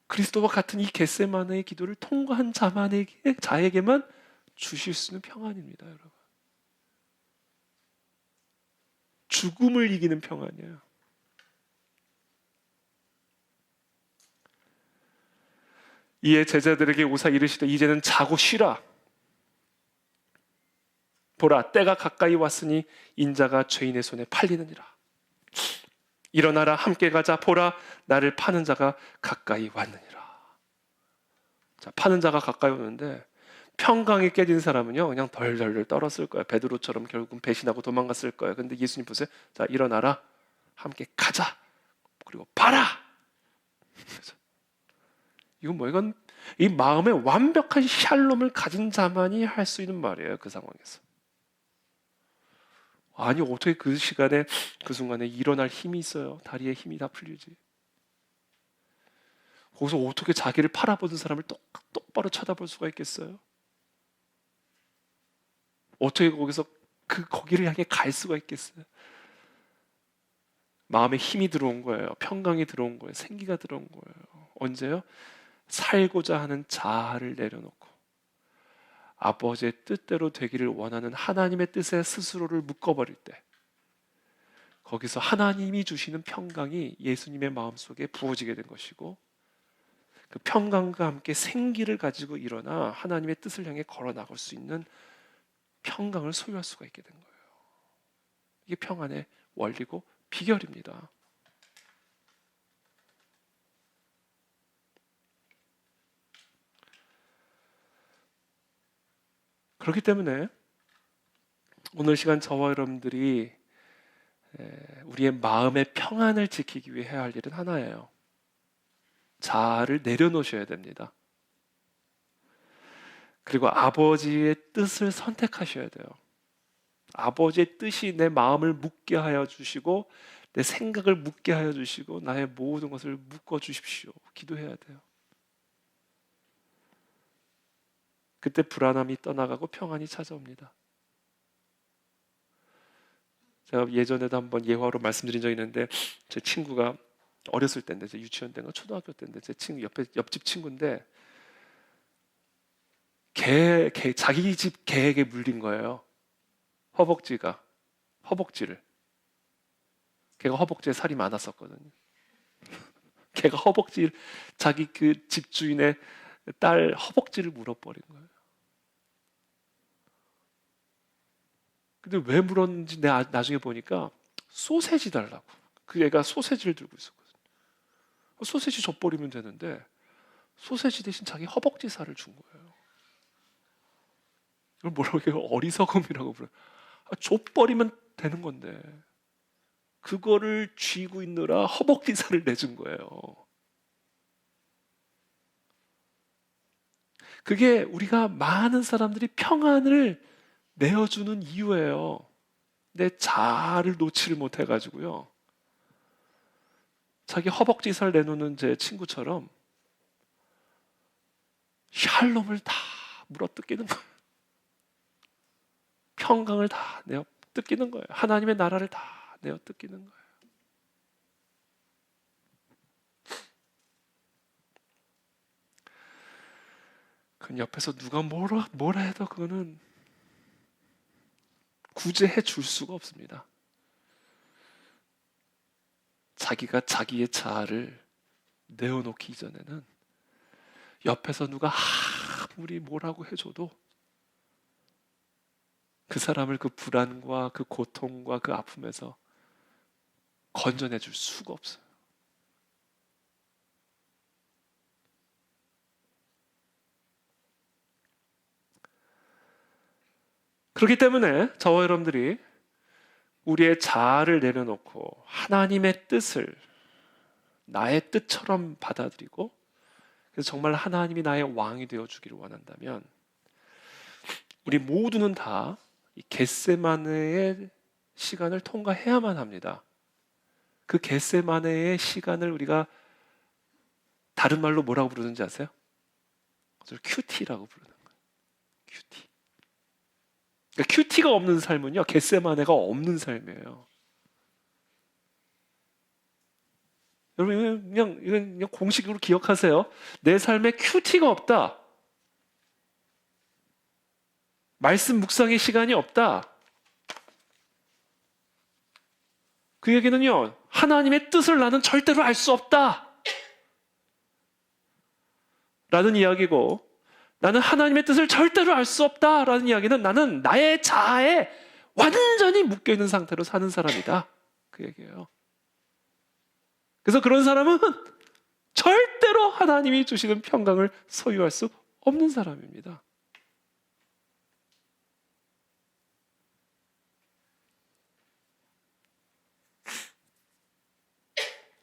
그리스도와 같은 이 겟세마네의 기도를 통과한 자에게만 주실 수 있는 평안입니다, 여러분. 죽음을 이기는 평안이에요. 이에 제자들에게 오사 이르시되 이제는 자고 쉬라. 보라, 때가 가까이 왔으니 인자가 죄인의 손에 팔리느니라. 일어나라, 함께 가자. 보라, 나를 파는 자가 가까이 왔느니라. 자, 파는 자가 가까이 오는데 평강이 깨진 사람은요 그냥 덜덜덜 떨었을 거예요. 베드로처럼 결국은 배신하고 도망갔을 거예요. 근데 예수님 보세요. 자, 일어나라, 함께 가자, 그리고 봐라. 이건 뭐, 이건 이 마음에 완벽한 샬롬을 가진 자만이 할 수 있는 말이에요, 그 상황에서. 아니, 어떻게 그 시간에, 그 순간에 일어날 힘이 있어요? 다리에 힘이 다 풀리지. 거기서 어떻게 자기를 팔아보는 사람을 똑바로 쳐다볼 수가 있겠어요? 어떻게 거기서 거기를 향해 갈 수가 있겠어요? 마음에 힘이 들어온 거예요. 평강이 들어온 거예요. 생기가 들어온 거예요. 언제요? 살고자 하는 자아를 내려놓고 아버지의 뜻대로 되기를 원하는 하나님의 뜻에 스스로를 묶어버릴 때, 거기서 하나님이 주시는 평강이 예수님의 마음속에 부어지게 된 것이고, 그 평강과 함께 생기를 가지고 일어나 하나님의 뜻을 향해 걸어 나갈 수 있는 평강을 소유할 수가 있게 된 거예요. 이게 평안의 원리고 비결입니다. 그렇기 때문에 오늘 시간 저와 여러분들이 우리의 마음의 평안을 지키기 위해 해야 할 일은 하나예요. 자아를 내려놓으셔야 됩니다. 그리고 아버지의 뜻을 선택하셔야 돼요. 아버지의 뜻이 내 마음을 묻게 하여 주시고 내 생각을 묻게 하여 주시고 나의 모든 것을 묶어 주십시오. 기도해야 돼요. 그때 불안함이 떠나가고 평안이 찾아옵니다. 제가 예전에도 한번 예화로 말씀드린 적이 있는데, 제 친구가 어렸을 때인데, 제 유치원 때인가 초등학교 때인데, 제 친구 옆집 친구인데 자기 집 개에게 물린 거예요. 허벅지를. 걔가 허벅지에 살이 많았었거든요. 걔가 자기 그 집주인의 딸 허벅지를 물어버린 거예요. 근데 왜 물었는지 내가 나중에 보니까 소세지 달라고. 그 애가 소세지를 들고 있었거든. 소세지 줘버리면 되는데 소세지 대신 자기 허벅지 살을 준 거예요. 이걸 뭐라고 해요? 어리석음이라고 부르요. 줘버리면 되는 건데 그거를 쥐고 있느라 허벅지 살을 내준 거예요. 그게 우리가 많은 사람들이 평안을 내어주는 이유예요. 내 자아를 놓지를 못해가지고요. 자기 허벅지 살 내놓는 제 친구처럼 샬롬을 다 물어뜯기는 거예요. 평강을 다 내어 뜯기는 거예요. 하나님의 나라를 다 내어 뜯기는 거예요. 그 옆에서 누가 뭐라 해도 그거는 구제해 줄 수가 없습니다. 자기가 자기의 자아를 내어놓기 이전에는 옆에서 누가 아무리 뭐라고 해줘도 그 사람을 그 불안과 그 고통과 그 아픔에서 건져내 줄 수가 없어요. 그렇기 때문에 저와 여러분들이 우리의 자아를 내려놓고 하나님의 뜻을 나의 뜻처럼 받아들이고 그래서 정말 하나님이 나의 왕이 되어주기를 원한다면 우리 모두는 다 이 겟세마네의 시간을 통과해야만 합니다. 그 겟세마네의 시간을 우리가 다른 말로 뭐라고 부르는지 아세요? 큐티라고 부르는 거예요. 큐티. 그러니까 큐티가 없는 삶은요, 겟세마네가 없는 삶이에요. 여러분 그냥 공식으로 기억하세요. 내 삶에 큐티가 없다. 말씀 묵상의 시간이 없다. 그 얘기는요, 하나님의 뜻을 나는 절대로 알 수 없다. 라는 이야기고, 나는 하나님의 뜻을 절대로 알 수 없다. 라는 이야기는 나는 나의 자아에 완전히 묶여있는 상태로 사는 사람이다. 그 얘기예요. 그래서 그런 사람은 절대로 하나님이 주시는 평강을 소유할 수 없는 사람입니다.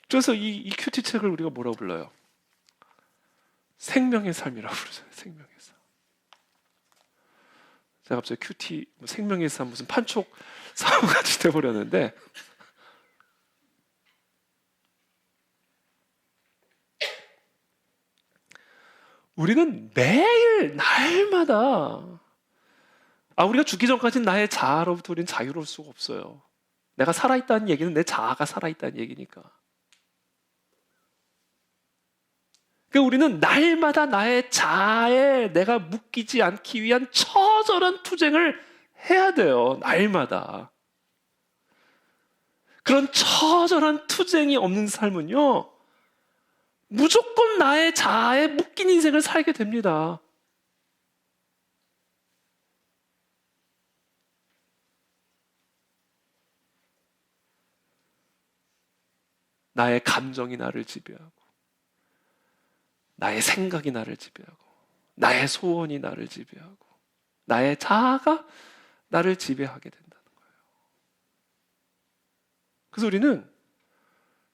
그래서 이 큐티 책을 우리가 뭐라고 불러요? 생명의 삶이라고 부르잖아요. 생명의 삶. 제가 갑자기 큐티, 생명의 삶 무슨 판촉 사고같이 돼버렸는데 우리는 매일 날마다 우리가 죽기 전까지는 나의 자아로부터 우리는 자유로울 수가 없어요. 내가 살아있다는 얘기는 내 자아가 살아있다는 얘기니까. 그러니까 우리는 날마다 나의 자아에 내가 묶이지 않기 위한 처절한 투쟁을 해야 돼요. 날마다. 그런 처절한 투쟁이 없는 삶은요, 무조건 나의 자아에 묶인 인생을 살게 됩니다. 나의 감정이 나를 지배하고, 나의 생각이 나를 지배하고, 나의 소원이 나를 지배하고, 나의 자아가 나를 지배하게 된다는 거예요. 그래서 우리는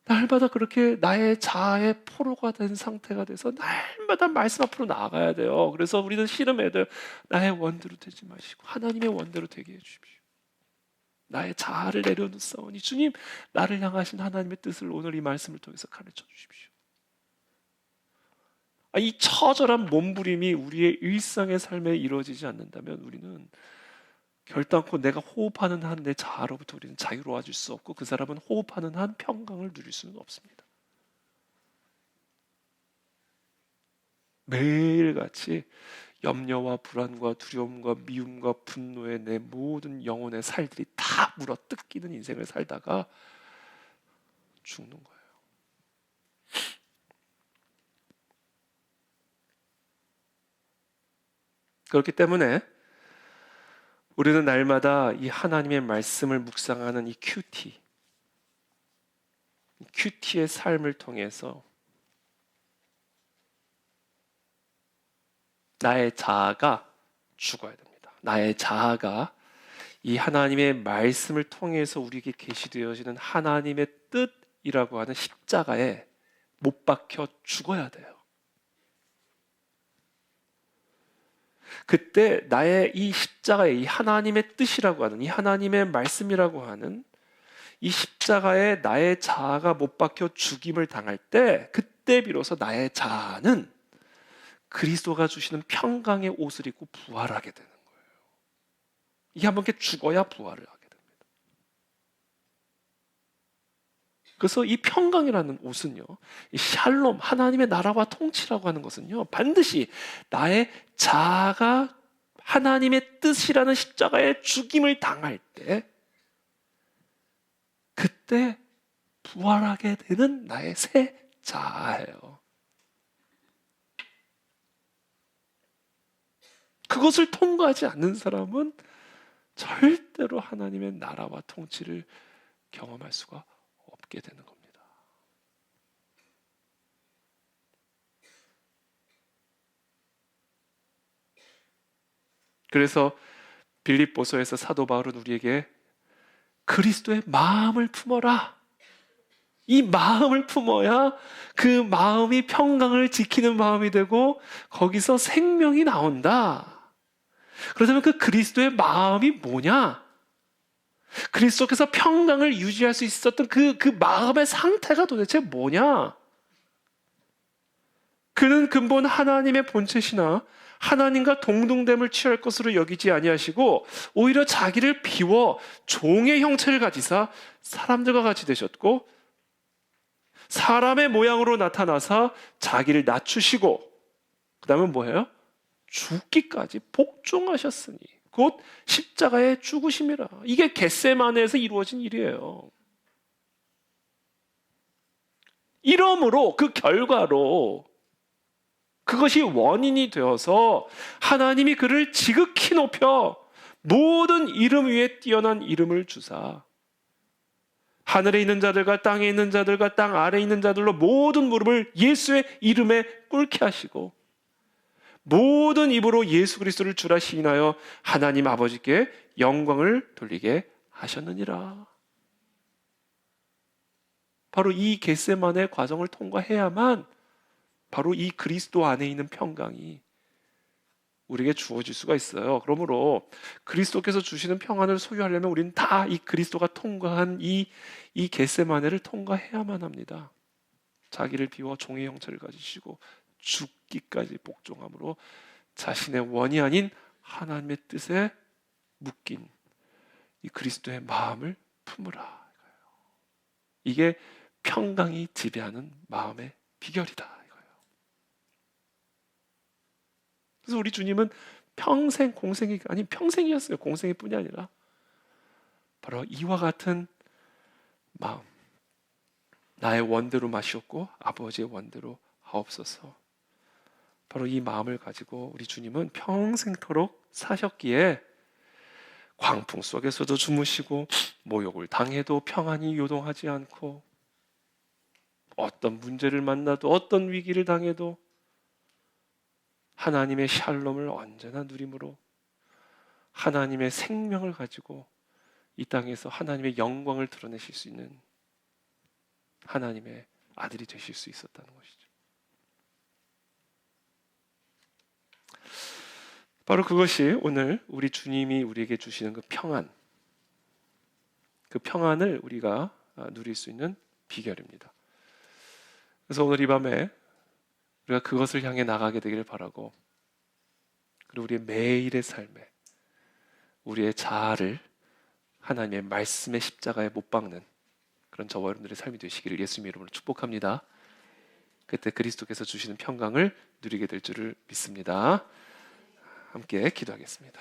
날마다 그렇게 나의 자아의 포로가 된 상태가 돼서 날마다 말씀 앞으로 나아가야 돼요. 그래서 우리는 씨름해야 돼요. 나의 원대로 되지 마시고 하나님의 원대로 되게 해주십시오. 나의 자아를 내려놓사오니 주님, 나를 향하신 하나님의 뜻을 오늘 이 말씀을 통해서 가르쳐 주십시오. 이 처절한 몸부림이 우리의 일상의 삶에 이루어지지 않는다면 우리는 결단코 내가 호흡하는 한 내 자아로부터 우리는 자유로워질 수 없고 그 사람은 호흡하는 한 평강을 누릴 수는 없습니다. 매일같이 염려와 불안과 두려움과 미움과 분노에 내 모든 영혼의 살들이 다 물어뜯기는 인생을 살다가 죽는 거예요. 그렇기 때문에 우리는 날마다 이 하나님의 말씀을 묵상하는 이 큐티의 삶을 통해서 나의 자아가 죽어야 됩니다. 나의 자아가 이 하나님의 말씀을 통해서 우리에게 계시되어지는 하나님의 뜻이라고 하는 십자가에 못 박혀 죽어야 돼요. 그때 나의 이 십자가에 이 하나님의 뜻이라고 하는 이 하나님의 말씀이라고 하는 이 십자가에 나의 자아가 못 박혀 죽임을 당할 때 그때 비로소 나의 자아는 그리스도가 주시는 평강의 옷을 입고 부활하게 되는 거예요. 이게 한번 이렇게 죽어야 부활을 하게 됩니다. 그래서 이 평강이라는 옷은요, 이 샬롬, 하나님의 나라와 통치라고 하는 것은요, 반드시 나의 자아가 하나님의 뜻이라는 십자가에 죽임을 당할 때, 그때 부활하게 되는 나의 새 자아예요. 그것을 통과하지 않는 사람은 절대로 하나님의 나라와 통치를 경험할 수가 없게 되는 겁니다. 그래서 빌립보서에서 사도 바울은 우리에게 그리스도의 마음을 품어라. 이 마음을 품어야 그 마음이 평강을 지키는 마음이 되고 거기서 생명이 나온다. 그렇다면 그 그리스도의 마음이 뭐냐? 그리스도께서 평강을 유지할 수 있었던 그 마음의 상태가 도대체 뭐냐? 그는 근본 하나님의 본체시나 하나님과 동등됨을 취할 것으로 여기지 아니하시고 오히려 자기를 비워 종의 형체를 가지사 사람들과 같이 되셨고 사람의 모양으로 나타나사 자기를 낮추시고 그 다음에 뭐예요? 죽기까지 복종하셨으니 곧 십자가에 죽으심이라. 이게 겟세마네에서 이루어진 일이에요. 이러므로 그 결과로 그것이 원인이 되어서 하나님이 그를 지극히 높여 모든 이름 위에 뛰어난 이름을 주사 하늘에 있는 자들과 땅에 있는 자들과 땅 아래에 있는 자들로 모든 무릎을 예수의 이름에 꿇게 하시고 모든 입으로 예수 그리스도를 주라 시인하여 하나님 아버지께 영광을 돌리게 하셨느니라. 바로 이 겟세마네 과정을 통과해야만 바로 이 그리스도 안에 있는 평강이 우리에게 주어질 수가 있어요. 그러므로 그리스도께서 주시는 평안을 소유하려면 우리는 다 이 그리스도가 통과한 이 겟세마네를 통과해야만 합니다. 자기를 비워 종의 형체를 가지시고 죽기까지 복종함으로 자신의 원이 아닌 하나님의 뜻에 묶인 이 그리스도의 마음을 품으라. 이게 평강이 지배하는 마음의 비결이다. 그래서 우리 주님은 평생 공생이 아니 평생이었어요. 공생일 뿐이 아니라 바로 이와 같은 마음, 나의 원대로 마시옵고 아버지의 원대로 하옵소서. 바로 이 마음을 가지고 우리 주님은 평생토록 사셨기에 광풍 속에서도 주무시고 모욕을 당해도 평안히 요동하지 않고 어떤 문제를 만나도 어떤 위기를 당해도 하나님의 샬롬을 언제나 누림으로 하나님의 생명을 가지고 이 땅에서 하나님의 영광을 드러내실 수 있는 하나님의 아들이 되실 수 있었다는 것이죠. 바로 그것이 오늘 우리 주님이 우리에게 주시는 그 평안을 우리가 누릴 수 있는 비결입니다. 그래서 오늘 이 밤에 우리가 그것을 향해 나가게 되기를 바라고 그리고 우리의 매일의 삶에 우리의 자아를 하나님의 말씀의 십자가에 못 박는 그런 저와 여러분들의 삶이 되시기를 예수님의 이름으로 축복합니다. 그때 그리스도께서 주시는 평강을 누리게 될 줄을 믿습니다. 함께 기도하겠습니다.